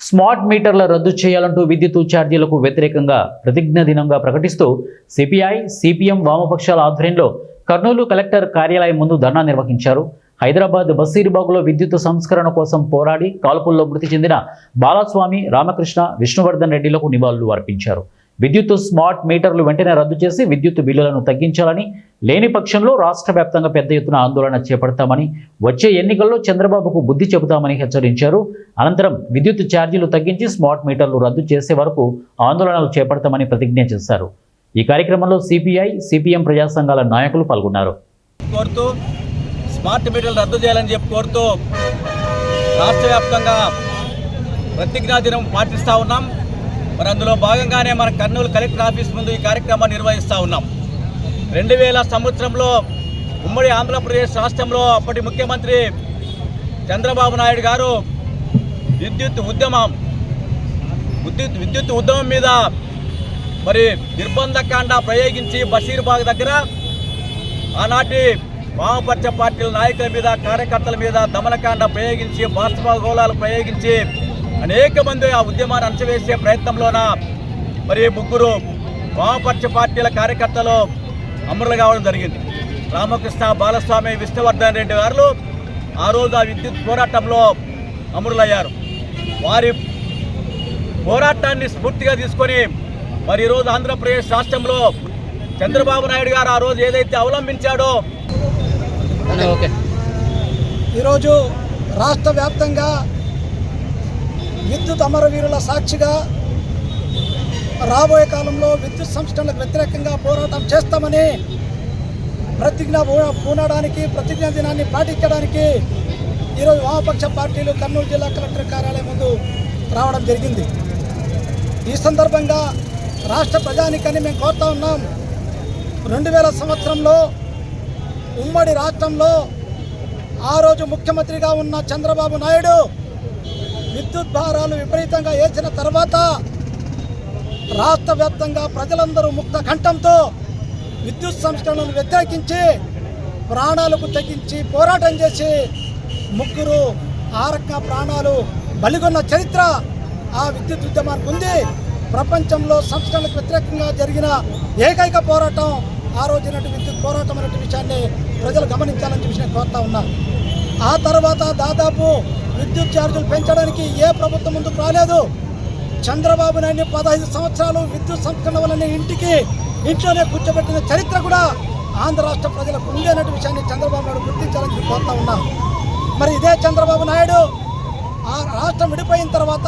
Smart మీటర్ల రద్దు చేయాలంటూ విద్యుత్ ఛార్జీలకు వ్యతిరేకంగా ప్రతిజ్ఞ దినంగా ప్రకటిస్తూ సిపిఐ, సిపిఎం వామపక్షాల ఆధ్వర్యంలో కర్నూలు కలెక్టర్ కార్యాలయం ముందు ధర్నా నిర్వహించారు. హైదరాబాద్ బస్సీర్బాగులో విద్యుత్ సంస్కరణ కోసం పోరాడి కాల్పుల్లో మృతి చెందిన బాలస్వామి, రామకృష్ణ, విష్ణువర్ధన్ రెడ్డిలకు నివాళులు అర్పించారు. విద్యుత్ స్మార్ట్ మీటర్లు వెంటనే రద్దు చేసి విద్యుత్ బిల్లులను తగ్గించాలని, లేని పక్షంలో రాష్ట్ర వ్యాప్తంగా పెద్ద ఎత్తున ఆందోళన చేపడతామని, వచ్చే ఎన్నికల్లో చంద్రబాబుకు బుద్ధి చెబుతామని హెచ్చరించారు. అనంతరం విద్యుత్ ఛార్జీలు తగ్గించి స్మార్ట్ మీటర్లు రద్దు చేసే వరకు ఆందోళనలు చేపడతామని ప్రతిజ్ఞ చేశారు. ఈ కార్యక్రమంలో సిపిఐ, సిపిఎం ప్రజా సంఘాల నాయకులు పాల్గొన్నారు. స్మార్ట్ మీటర్లు రద్దు చేయాలని చెప్పి కోరుతూ రాష్ట్ర వ్యాప్తంగా ప్రతిజ్ఞా దినం పాటిస్తూ ఉన్నాం. మరి అందులో భాగంగానే మన కర్నూలు కలెక్టర్ ఆఫీస్ ముందు ఈ కార్యక్రమాన్ని నిర్వహిస్తూ ఉన్నాం. 2000 సంవత్సరంలో ఉమ్మడి ఆంధ్రప్రదేశ్ రాష్ట్రంలో అప్పటి ముఖ్యమంత్రి చంద్రబాబు నాయుడు గారు విద్యుత్ ఉద్యమం మీద మరి నిర్బంధకాండ ప్రయోగించి బషీర్బాగ్ దగ్గర ఆనాటి వామపక్ష పార్టీల నాయకుల మీద, కార్యకర్తల మీద దమనకాండ ప్రయోగించి, బాష్పగోళాలు ప్రయోగించి అనేక మంది ఆ ఉద్యమాన్ని అణచివేసే ప్రయత్నంలోన మరి 3 వామపక్ష పార్టీల కార్యకర్తలు అమరులు కావడం జరిగింది. రామకృష్ణ, బాలస్వామి, విష్ణువర్ధన్ రెడ్డి గారు ఆ రోజు ఆ విద్యుత్ పోరాటంలో అమరులయ్యారు. వారి పోరాటాన్ని స్ఫూర్తిగా తీసుకొని మరి ఈరోజు ఆంధ్రప్రదేశ్ రాష్ట్రంలో చంద్రబాబు నాయుడు గారు ఆ రోజు ఏదైతే అవలంబించాడో ఈరోజు రాష్ట్ర వ్యాప్తంగా విద్యుత్ అమరవీరుల సాక్షిగా రాబోయే కాలంలో విద్యుత్ సంస్కరణలకు వ్యతిరేకంగా పోరాటం చేస్తామని ప్రతిజ్ఞా దినాన్ని పాటించడానికి ఈరోజు వామపక్ష పార్టీలు కర్నూలు జిల్లా కలెక్టర్ కార్యాలయం ముందు రావడం జరిగింది. ఈ సందర్భంగా రాష్ట్ర ప్రజానికాన్ని మేము కోరుతా ఉన్నాం. 2000 సంవత్సరంలో ఉమ్మడి రాష్ట్రంలో ఆ రోజు ముఖ్యమంత్రిగా ఉన్న చంద్రబాబు నాయుడు విద్యుత్ భారాలు విపరీతంగా ఏర్చిన తర్వాత రాష్ట్ర వ్యాప్తంగా ప్రజలందరూ ముక్త కంఠంతో విద్యుత్ సంస్కరణలను వ్యతిరేకించి ప్రాణాలకు తెగించి పోరాటం చేసి 3 ఆ రకంగా ప్రాణాలు బలిగొన్న చరిత్ర ఆ విద్యుత్ ఉద్యమానికి ఉంది. ప్రపంచంలో సంస్కరణలకు వ్యతిరేకంగా జరిగిన ఏకైక పోరాటం ఆ రోజునటి విద్యుత్ పోరాటం అనే విషయాన్ని ప్రజలు గమనించాలని చెప్పి నేను కోరుతా ఉన్నా. ఆ తర్వాత దాదాపు విద్యుత్ ఛార్జీలు పెంచడానికి ఏ ప్రభుత్వం ముందుకు రాలేదు. చంద్రబాబు నాయుడు 15 సంవత్సరాలు విద్యుత్ సంస్కరణ వలన ఇంట్లోనే కూర్చోబెట్టిన చరిత్ర కూడా ఆంధ్ర రాష్ట్ర ప్రజలకు ఉంది అనే విషయాన్ని చంద్రబాబు నాయుడు గుర్తించాలని కోరుతా ఉన్నా. మరి ఇదే చంద్రబాబు నాయుడు ఆ రాష్ట్రం విడిపోయిన తర్వాత